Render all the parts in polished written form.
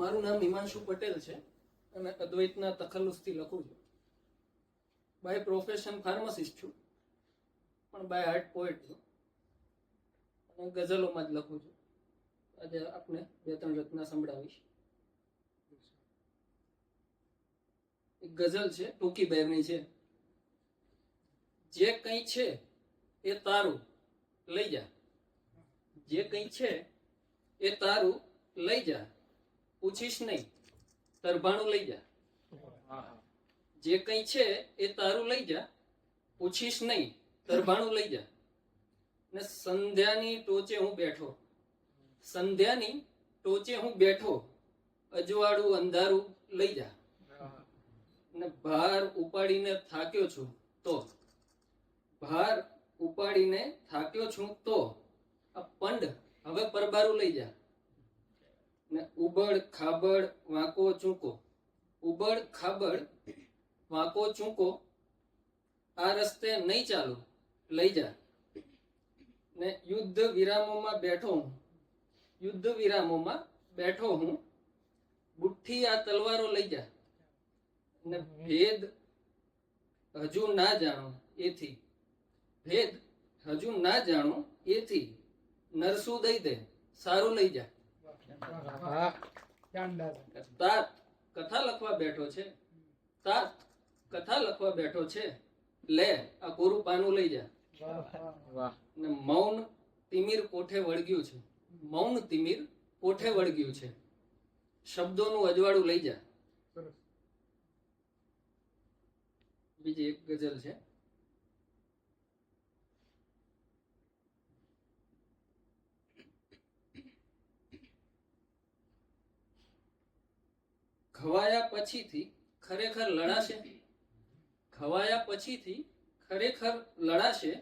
મારું નામ હિમાંશુ પટેલ છે અને અદ્વૈતના તખલ્લુસથી લખું છું. બાય પ્રોફેશન ફાર્માસિસ્ટ છું, પણ બાય હાર્ટ પોએટ છું અને ગઝલોમાં જ લખું છું. આજે આપને 2-3 રચના સંભળાવીશ. એક ગઝલ છે, ટૂંકી બહેરની છે. જે કંઈ છે એ તારું લઈ જા, જે કંઈ છે એ તારું લઈ જા, પૂછીશ નહીં તરભાણું લઈ જા. જે કંઈ છે એ તારું લઈ જા, પૂછીશ નહીં તરભાણું લઈ જા. ને સંધ્યાની ટોચે હું બેઠો, સંધ્યાની ટોચે હું બેઠો, અજવાળું અંધારું લઈ જા. ને ભાર ઉપાડીને થાક્યો છું તો, ભાર ઉપાડીને થાક્યો છું તો, આ પંડ હવે પરબારું લઈ જા. ને ઉબડ ખાબડ વાંકો ચૂંકો, ઉબડ ખાબડ વાંકો ચૂંકો, આ રસ્તે નહીં ચાલુ લઈ જા. ને યુદ્ધ વિરામોમાં બેઠો હું, યુદ્ધ વિરામોમાં બેઠો હું, બુઠ્ઠી આ તલવારો લઈ જા. ને ભેદ હજુ ના જાણો એથી, ભેદ હજુ ના જાણો એથી, નરસું દઈ દે સારું લઈ જા. તાત કથા લખવા બેઠો છે, તાત કથા લખવા બેઠો છે, લે આ કોરું પાનું લઈ જા. ને મૌન તિમિર કોઠે વળગ્યું છે, મૌન તિમિર કોઠે વળગ્યું છે, શબ્દોનું અજવાળું લઈ જા. બીજી એક ગઝલ છે. ખવાયા પછીથી ખરેખર લડાશે, ખવાયા પછીથી ખરેખર લડાશે,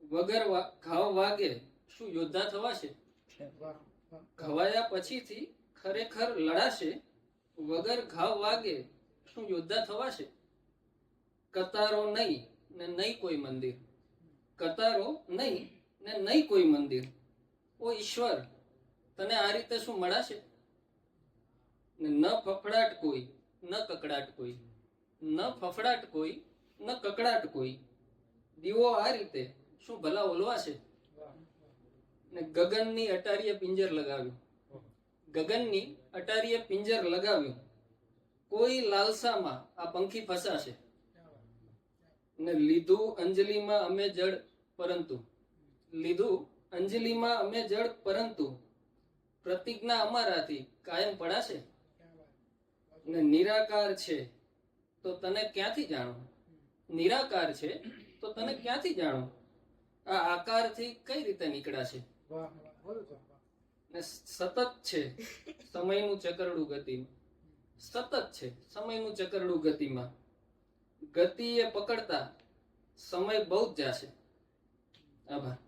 વગર ઘાવ વાગે શું યોદ્ધા થવાશે. ખવાયા પછીથી ખરેખર લડાશે, વગર ઘાવ વાગે શું યોદ્ધા થવાશે. કતારો નહીં ને નહીં કોઈ મંદિર, કતારો નહીં ને નહીં કોઈ મંદિર, ઓ ઈશ્વર તને આ રીતે શું મળાશે. ને ન ફફડાટ કોઈ ન કકડાટ કોઈ, ન ફફડાટ કોઈ ન કકડાટ કોઈ, દીવો આ રીતે શું ભલા ઓલવાશે. ને ગગનની અટારીએ પિંજર લગાવ્યું, ગગનની અટારીએ પિંજર લગાવ્યું, કોઈ લાલસામાં આ પંખી ફસાશે. ને લીધું અંજલિમાં અમે જળ પરંતુ, લીધું અંજલિમાં અમે જળ પરંતુ, પ્રતિજ્ઞા અમારાથી કાયમ પડાશે. ને નિરાકાર છે તો તને ક્યાંથી જાણો, નિરાકાર છે તો તને ક્યાંથી જાણો, આ આકારથી કઈ રીતે નીકળાશે. ને સતત છે સમયનું ચકરડું ગતિમાં, સતત છે સમયનું ચકરડું ગતિમાં, ગતિએ પકડતા સમય બહુ જ જાશે. આભાર.